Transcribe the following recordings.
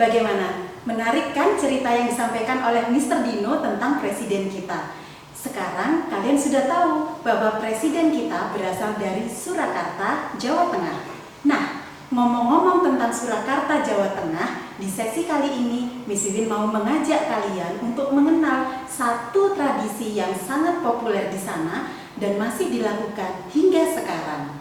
Bagaimana? Menarik kan cerita yang disampaikan oleh Mr. Dino tentang presiden kita? Sekarang kalian sudah tahu bahwa presiden kita berasal dari Surakarta, Jawa Tengah. Nah, ngomong-ngomong tentang Surakarta, Jawa Tengah, di sesi kali ini Miss Wiwin mau mengajak kalian untuk mengenal satu tradisi yang sangat populer di sana dan masih dilakukan hingga sekarang.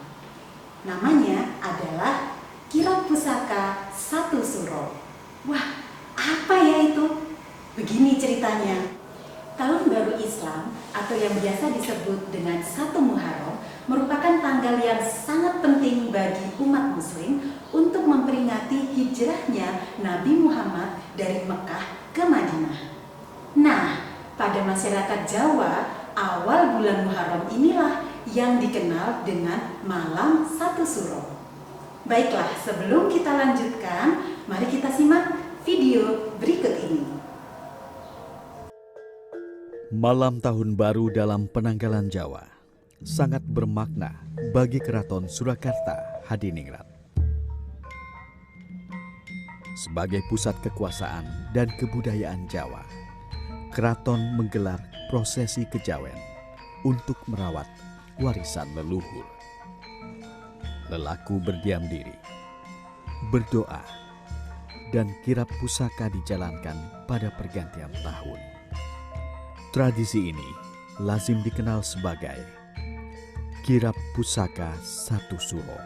Namanya adalah kirap pusaka satu suro. Wah, apa ya itu? Begini ceritanya. Tahun Baru Islam atau yang biasa disebut dengan 1 Muharram merupakan tanggal yang sangat penting bagi umat muslim untuk memperingati hijrahnya Nabi Muhammad dari Mekah ke Madinah. Nah, pada masyarakat Jawa, awal bulan Muharram inilah yang dikenal dengan Malam Satu Suro. Baiklah, sebelum kita lanjutkan, mari kita simak video berikut ini. Malam Tahun Baru dalam penanggalan Jawa sangat bermakna bagi Keraton Surakarta Hadiningrat. Sebagai pusat kekuasaan dan kebudayaan Jawa, keraton menggelar prosesi kejawen untuk merawat warisan leluhur. Lelaku berdiam diri, berdoa, dan kirap pusaka dijalankan pada pergantian tahun. Tradisi ini lazim dikenal sebagai kirap pusaka satu suro.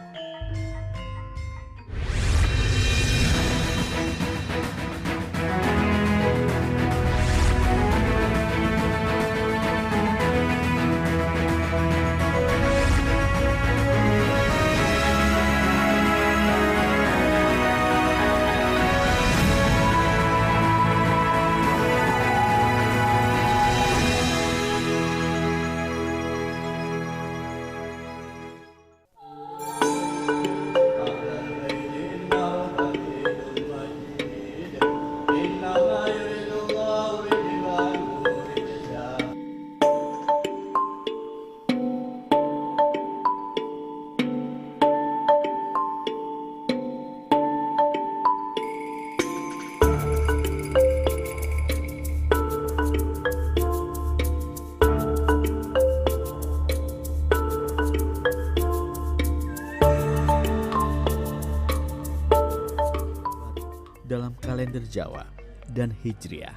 Dalam kalender Jawa dan Hijriah.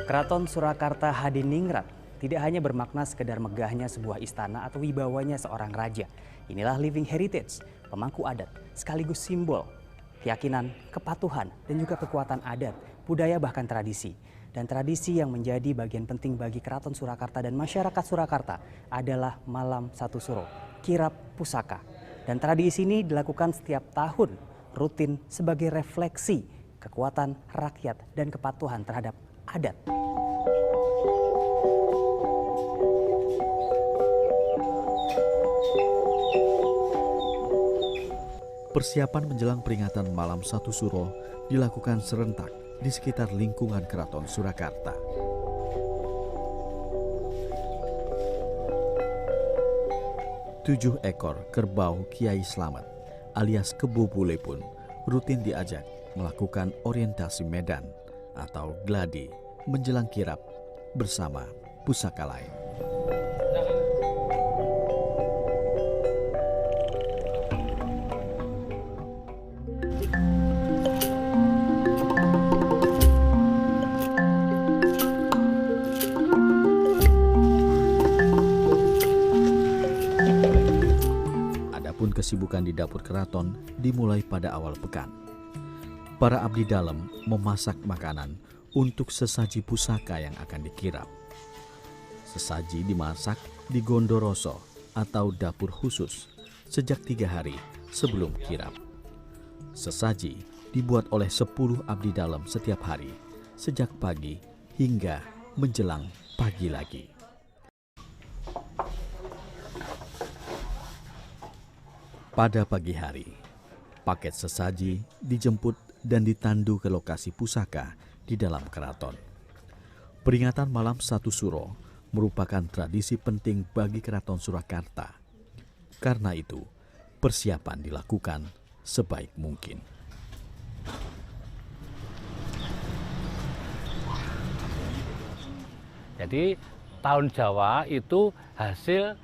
Keraton Surakarta Hadiningrat tidak hanya bermakna sekedar megahnya sebuah istana atau wibawanya seorang raja. Inilah living heritage, pemangku adat, sekaligus simbol keyakinan, kepatuhan, dan juga kekuatan adat, budaya bahkan tradisi. Dan tradisi yang menjadi bagian penting bagi Keraton Surakarta dan masyarakat Surakarta adalah Malam Satu Suro, kirap pusaka. Dan tradisi ini dilakukan setiap tahun, rutin sebagai refleksi kekuatan rakyat dan kepatuhan terhadap adat. Persiapan menjelang peringatan Malam Satu Suro dilakukan serentak di sekitar lingkungan Keraton Surakarta. 7 ekor kerbau Kiai Slamet alias Kebo Bule pun rutin diajak melakukan orientasi medan atau gladi menjelang kirap bersama pusaka lain. Kesibukan di dapur keraton dimulai pada awal pekan. Para abdi dalam memasak makanan untuk sesaji pusaka yang akan dikirap. Sesaji dimasak di gondoroso atau dapur khusus sejak 3 hari sebelum kirap. Sesaji dibuat oleh 10 abdi dalam setiap hari sejak pagi hingga menjelang pagi lagi. Pada pagi hari, paket sesaji dijemput dan ditandu ke lokasi pusaka di dalam keraton. Peringatan Malam Satu Suro merupakan tradisi penting bagi Keraton Surakarta. Karena itu, persiapan dilakukan sebaik mungkin. Jadi tahun Jawa itu hasil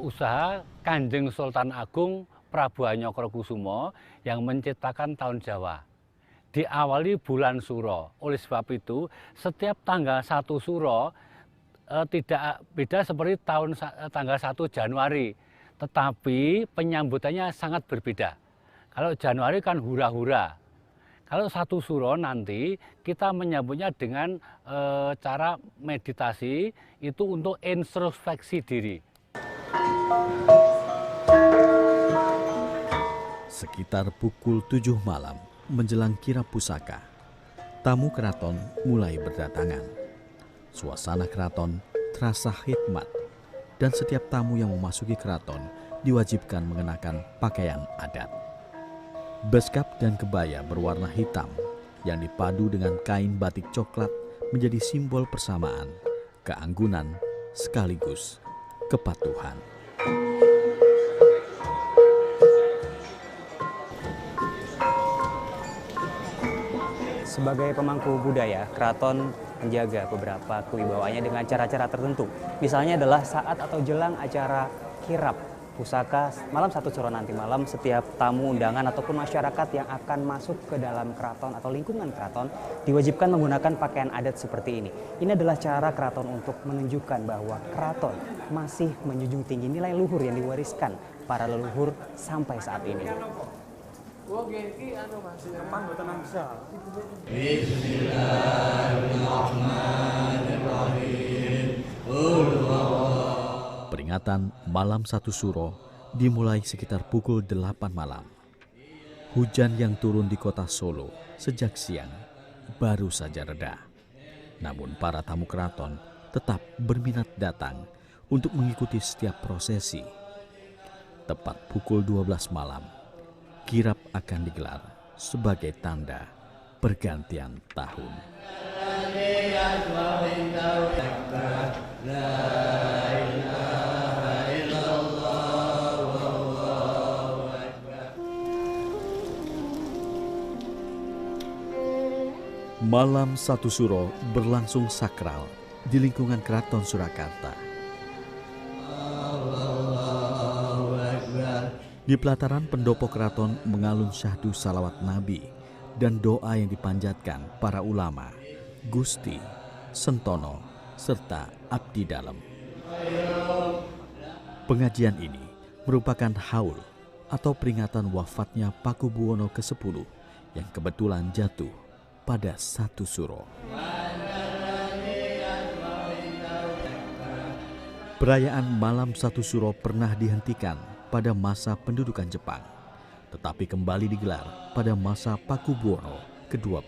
usaha Kanjeng Sultan Agung Prabu Hanyokrokusumo yang menciptakan tahun Jawa. Diawali bulan Suro. Oleh sebab itu setiap tanggal 1 Suro tidak beda seperti tanggal 1 Januari. Tetapi penyambutannya sangat berbeda. Kalau Januari kan hura-hura. Kalau 1 Suro nanti kita menyambutnya dengan cara meditasi itu untuk introspeksi diri. Sekitar pukul 7 malam menjelang kirap pusaka, tamu keraton mulai berdatangan. Suasana keraton terasa hikmat dan setiap tamu yang memasuki keraton diwajibkan mengenakan pakaian adat. Beskap dan kebaya berwarna hitam yang dipadu dengan kain batik coklat menjadi simbol persamaan, keanggunan, sekaligus kepatuhan. Sebagai pemangku budaya, keraton menjaga beberapa kewibawaannya dengan cara-cara tertentu. Misalnya adalah saat atau jelang acara kirap pusaka malam 1 Suro nanti malam, setiap tamu undangan ataupun masyarakat yang akan masuk ke dalam keraton atau lingkungan keraton diwajibkan menggunakan pakaian adat seperti ini. Ini adalah cara keraton untuk menunjukkan bahwa keraton masih menjunjung tinggi nilai luhur yang diwariskan para leluhur sampai saat ini. Peringatan malam 1 Suro dimulai sekitar pukul 8 malam. Hujan yang turun di kota Solo sejak siang baru saja reda. Namun para tamu keraton tetap berminat datang untuk mengikuti setiap prosesi. Tepat pukul 12 malam, kirap akan digelar sebagai tanda pergantian tahun. Malam 1 Suro berlangsung sakral di lingkungan Keraton Surakarta. Di pelataran pendopo keraton mengalun syahdu salawat Nabi dan doa yang dipanjatkan para ulama, Gusti, Sentono, serta abdi dalam. Pengajian ini merupakan haul atau peringatan wafatnya Pakubuwono ke-10 yang kebetulan jatuh pada 1 Suro. Perayaan malam 1 Suro pernah dihentikan pada masa pendudukan Jepang, tetapi kembali digelar pada masa Pakubuwono ke-12.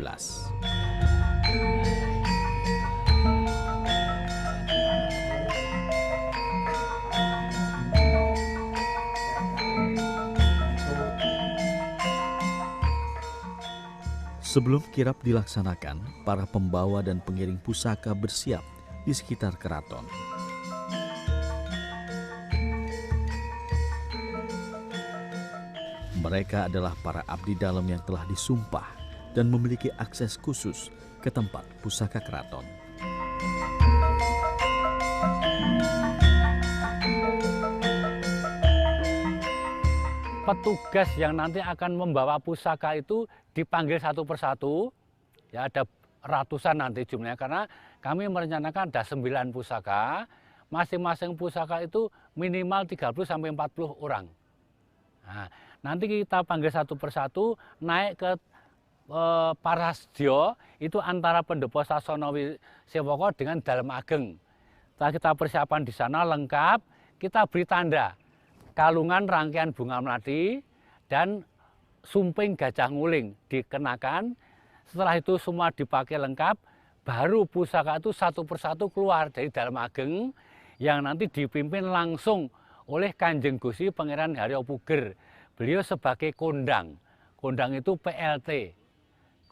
Sebelum kirap dilaksanakan, para pembawa dan pengiring pusaka bersiap di sekitar keraton. Mereka adalah para abdi dalam yang telah disumpah dan memiliki akses khusus ke tempat pusaka keraton. Petugas yang nanti akan membawa pusaka itu dipanggil satu persatu, ya ada ratusan nanti jumlahnya karena kami merencanakan ada 9 pusaka, masing-masing pusaka itu minimal 30-40 orang. Nah, nanti kita panggil satu persatu naik ke Parasdyo, itu antara Pendopo Sasono Sewoko dengan Dalem Ageng. Setelah kita persiapan di sana lengkap, kita beri tanda kalungan rangkaian bunga melati dan sumping gajah nguling dikenakan. Setelah itu semua dipakai lengkap, baru pusaka itu satu persatu keluar dari Dalem Ageng yang nanti dipimpin langsung oleh Kanjeng Gusti Pangeran Haryo Puger. Beliau sebagai kondang. Kondang itu PLT.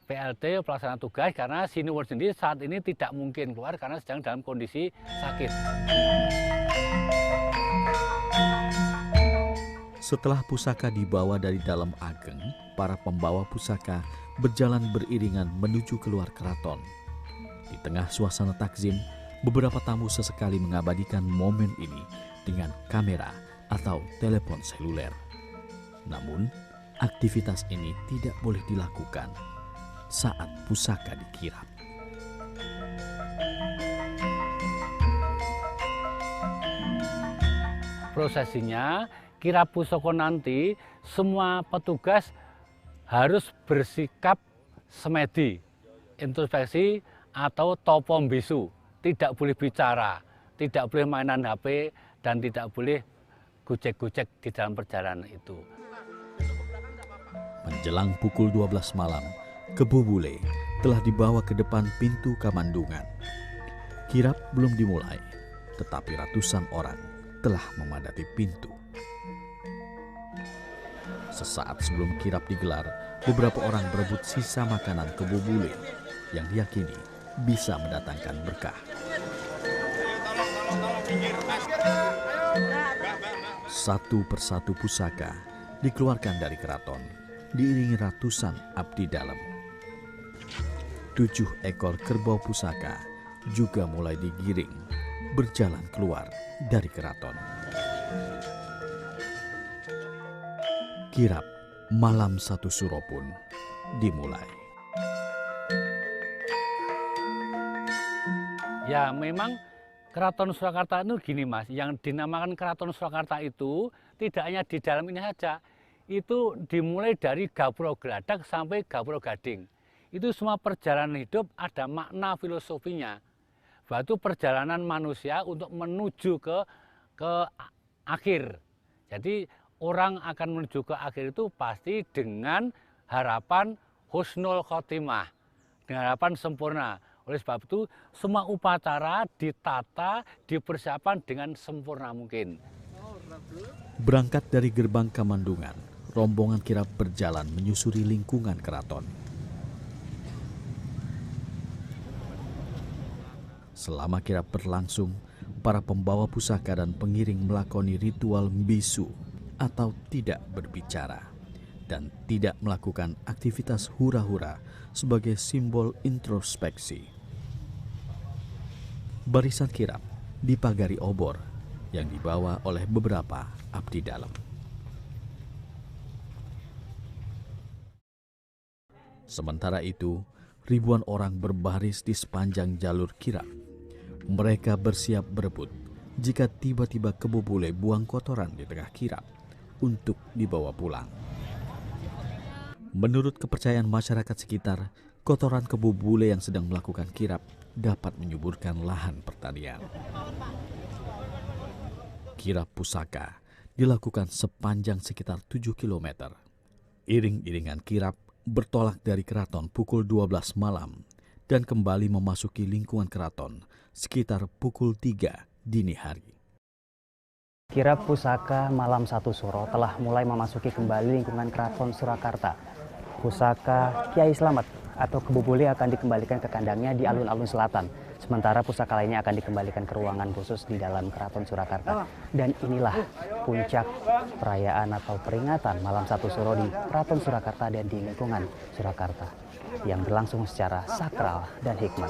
PLT pelaksana tugas karena Sinuwun sendiri saat ini tidak mungkin keluar karena sedang dalam kondisi sakit. Setelah pusaka dibawa dari dalam ageng, para pembawa pusaka berjalan beriringan menuju keluar keraton. Di tengah suasana takzim, beberapa tamu sesekali mengabadikan momen ini dengan kamera atau telepon seluler. Namun, aktivitas ini tidak boleh dilakukan saat pusaka dikirap. Prosesinya, kirap pusaka nanti semua petugas harus bersikap semedi, introspeksi atau topo mbisu, tidak boleh bicara, tidak boleh mainan HP, dan tidak boleh gojek-gojek di dalam perjalanan itu. Menjelang pukul 12 malam, Kebo Bule telah dibawa ke depan pintu Kamandungan. Kirap belum dimulai, tetapi ratusan orang telah memadati pintu. Sesaat sebelum kirap digelar, beberapa orang berebut sisa makanan Kebo Bule yang diyakini bisa mendatangkan berkah. Satu persatu pusaka dikeluarkan dari keraton, diiringi ratusan abdi dalam. 7 ekor kerbau pusaka juga mulai digiring, berjalan keluar dari keraton. Kirap malam 1 Suro pun dimulai. Ya memang Keraton Surakarta itu gini Mas, yang dinamakan Keraton Surakarta itu tidak hanya di dalam ini saja, itu dimulai dari Gapura Gladak sampai Gapura Gading. Itu semua perjalanan hidup ada makna filosofinya. Bahwa itu perjalanan manusia untuk menuju ke akhir. Jadi orang akan menuju ke akhir itu pasti dengan harapan husnul khotimah, dengan harapan sempurna. Oleh sebab itu semua upacara ditata, dipersiapkan dengan sempurna mungkin. Berangkat dari gerbang Kamandungan, rombongan kirap berjalan menyusuri lingkungan keraton. Selama kirap berlangsung, para pembawa pusaka dan pengiring melakoni ritual mbisu atau tidak berbicara dan tidak melakukan aktivitas hura-hura sebagai simbol introspeksi. Barisan kirap dipagari obor yang dibawa oleh beberapa abdi dalam. Sementara itu, ribuan orang berbaris di sepanjang jalur kirap. Mereka bersiap berebut jika tiba-tiba Kebo Bule buang kotoran di tengah kirap untuk dibawa pulang. Menurut kepercayaan masyarakat sekitar, kotoran Kebo Bule yang sedang melakukan kirap dapat menyuburkan lahan pertanian. Kirap pusaka dilakukan sepanjang sekitar 7 km. Iring-iringan kirap bertolak dari keraton pukul 12 malam dan kembali memasuki lingkungan keraton sekitar pukul 3 dini hari. Kirap pusaka malam 1 Suro telah mulai memasuki kembali lingkungan Keraton Surakarta. Pusaka Kiai Slamet atau Kebo Bule akan dikembalikan ke kandangnya di alun-alun selatan. Sementara pusaka lainnya akan dikembalikan ke ruangan khusus di dalam Keraton Surakarta. Dan inilah puncak perayaan atau peringatan malam 1 Suro di Keraton Surakarta dan di lingkungan Surakarta yang berlangsung secara sakral dan hikmat.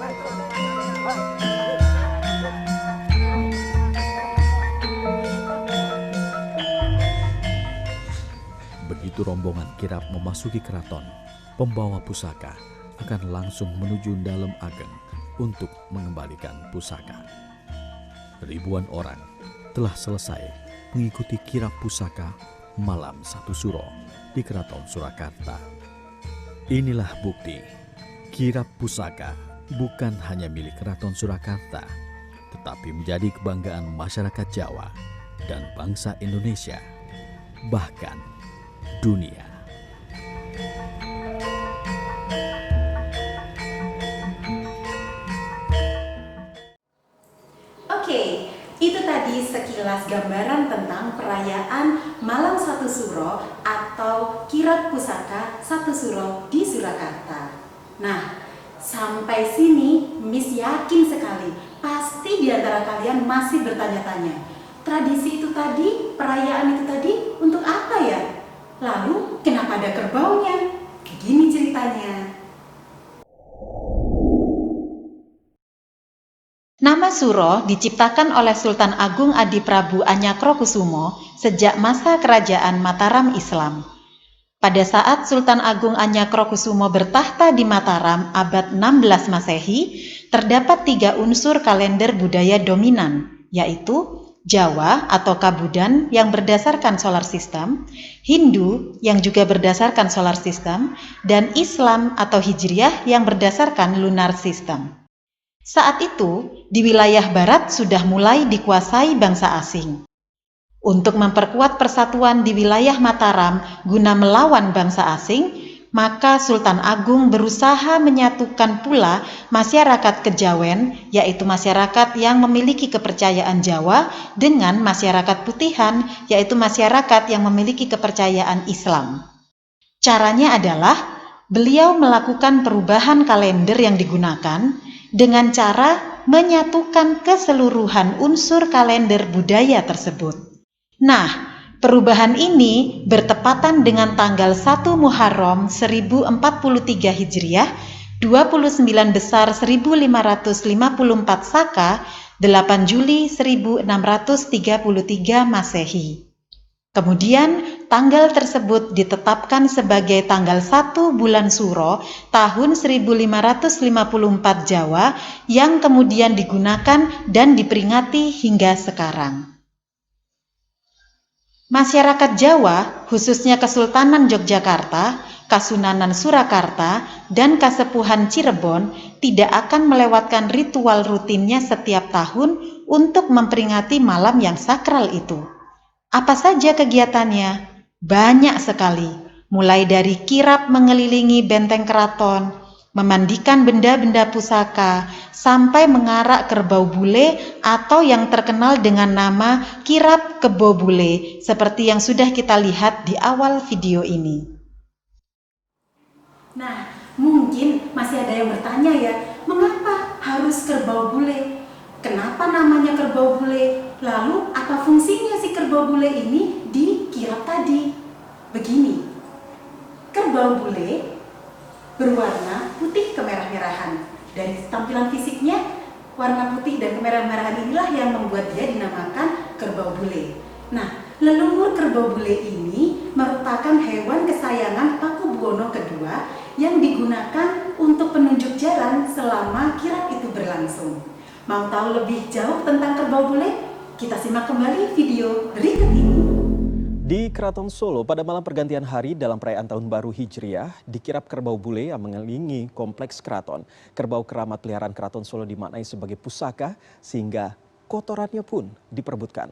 Begitu rombongan kirap memasuki keraton, pembawa pusaka akan langsung menuju dalam ageng untuk mengembalikan pusaka. Ribuan orang telah selesai mengikuti kirap pusaka malam 1 Suro di Keraton Surakarta. Inilah bukti kirap pusaka bukan hanya milik Keraton Surakarta, tetapi menjadi kebanggaan masyarakat Jawa dan bangsa Indonesia, bahkan dunia. Oke, itu tadi sekilas gambaran tentang perayaan Malam 1 Suro atau kirap pusaka 1 Suro di Surakarta. Nah, sampai sini Miss yakin sekali pasti di antara kalian masih bertanya-tanya, tradisi itu tadi, perayaan itu tadi untuk apa ya? Lalu kenapa ada kerbaunya? Begini ceritanya. Nama Suro diciptakan oleh Sultan Agung Adiprabu Anyakrokusumo sejak masa kerajaan Mataram Islam. Pada saat Sultan Agung Anyakrokusumo bertahta di Mataram abad 16 Masehi, terdapat 3 unsur kalender budaya dominan, yaitu Jawa atau Kabudan yang berdasarkan solar system, Hindu yang juga berdasarkan solar system, dan Islam atau Hijriah yang berdasarkan lunar system. Saat itu, di wilayah barat sudah mulai dikuasai bangsa asing. Untuk memperkuat persatuan di wilayah Mataram guna melawan bangsa asing, maka Sultan Agung berusaha menyatukan pula masyarakat Kejawen, yaitu masyarakat yang memiliki kepercayaan Jawa, dengan masyarakat Putihan, yaitu masyarakat yang memiliki kepercayaan Islam. Caranya adalah beliau melakukan perubahan kalender yang digunakan dengan cara menyatukan keseluruhan unsur kalender budaya tersebut. Nah, perubahan ini bertepatan dengan tanggal 1 Muharram 1043 Hijriah, 29 Besar 1554 Saka, 8 Juli 1633 Masehi. Kemudian, tanggal tersebut ditetapkan sebagai tanggal 1 bulan Suro tahun 1554 Jawa yang kemudian digunakan dan diperingati hingga sekarang. Masyarakat Jawa, khususnya Kesultanan Yogyakarta, Kasunanan Surakarta, dan Kasepuhan Cirebon tidak akan melewatkan ritual rutinnya setiap tahun untuk memperingati malam yang sakral itu. Apa saja kegiatannya? Banyak sekali, mulai dari kirap mengelilingi benteng keraton, memandikan benda-benda pusaka, sampai mengarak kerbau bule atau yang terkenal dengan nama kirap kebo bule, seperti yang sudah kita lihat di awal video ini. Nah, mungkin masih ada yang bertanya ya, mengapa harus kerbau bule? Kenapa namanya kerbau bule? Lalu apa fungsinya si kerbau bule ini di kirap tadi? Begini, kerbau bule berwarna putih kemerah-merahan. Dari tampilan fisiknya, warna putih dan kemerah-merahan inilah yang membuat dia dinamakan kerbau bule. Nah, leluhur kerbau bule ini merupakan hewan kesayangan Pakubuwono II yang digunakan untuk penunjuk jalan selama kirap itu berlangsung. Mau tahu lebih jauh tentang kerbau bule? Kita simak kembali video berikut ini. Di Keraton Solo, pada malam pergantian hari dalam perayaan Tahun Baru Hijriah, dikirap kerbau bule yang mengelilingi kompleks keraton. Kerbau keramat peliharaan Keraton Solo dimaknai sebagai pusaka, sehingga kotorannya pun diperebutkan.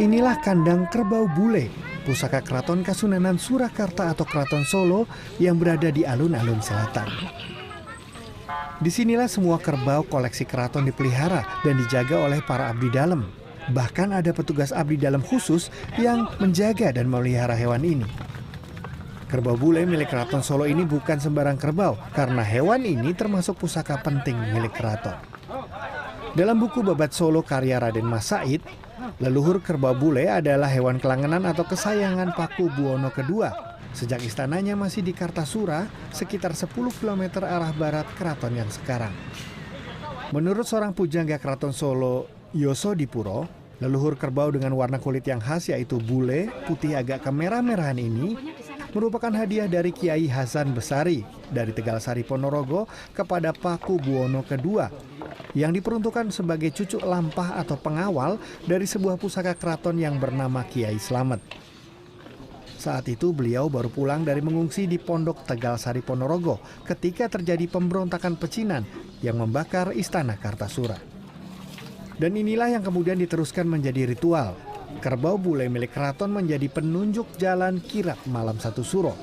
Inilah kandang kerbau bule, pusaka Keraton Kasunanan Surakarta atau Keraton Solo yang berada di alun-alun selatan. Disinilah semua kerbau koleksi keraton dipelihara dan dijaga oleh para abdi dalam. Bahkan ada petugas abdi dalam khusus yang menjaga dan memelihara hewan ini. Kerbau bule milik Keraton Solo ini bukan sembarang kerbau, karena hewan ini termasuk pusaka penting milik keraton. Dalam buku Babat Solo karya Raden Mas Said, leluhur kerbau bule adalah hewan kelangenan atau kesayangan Pakubuwono II. Sejak istananya masih di Kartasura, sekitar 10 km arah barat keraton yang sekarang. Menurut seorang pujangga Keraton Solo, Yoso Dipuro, leluhur kerbau dengan warna kulit yang khas yaitu bule, putih agak kemerah-merahan ini, merupakan hadiah dari Kiai Hasan Besari dari Tegalsari Ponorogo kepada Pakubuwono II, yang diperuntukkan sebagai cucuk lampah atau pengawal dari sebuah pusaka keraton yang bernama Kiai Slamet. Saat itu beliau baru pulang dari mengungsi di Pondok Tegalsari Ponorogo ketika terjadi pemberontakan pecinan yang membakar istana Kartasura. Dan inilah yang kemudian diteruskan menjadi ritual. Kerbau bule milik keraton menjadi penunjuk jalan kirap malam 1 Suro.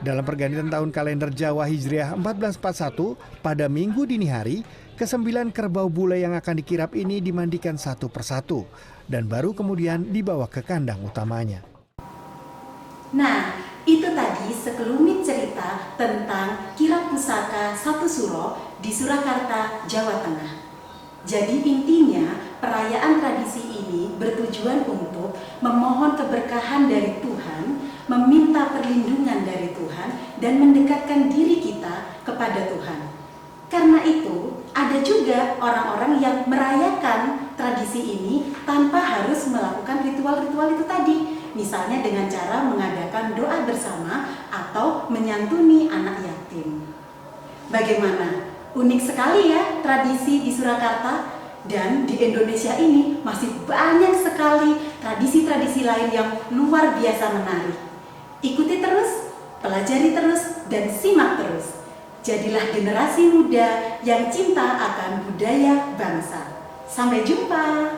Dalam pergantian tahun kalender Jawa Hijriah 1441, pada minggu dini hari, ke-9 kerbau bule yang akan dikirap ini dimandikan satu persatu dan baru kemudian dibawa ke kandang utamanya. Nah, itu tadi sekelumit cerita tentang kirap pusaka 1 Suro di Surakarta, Jawa Tengah. Jadi intinya perayaan tradisi ini bertujuan untuk memohon keberkahan dari Tuhan, meminta perlindungan dari Tuhan, dan mendekatkan diri kita kepada Tuhan. Karena itu, ada juga orang-orang yang merayakan tradisi ini tanpa harus melakukan ritual-ritual itu tadi. Misalnya dengan cara mengadakan doa bersama atau menyantuni anak yatim. Bagaimana? Unik sekali ya tradisi di Surakarta, dan di Indonesia ini masih banyak sekali tradisi-tradisi lain yang luar biasa menarik. Ikuti terus, pelajari terus, dan simak terus. Jadilah generasi muda yang cinta akan budaya bangsa. Sampai jumpa.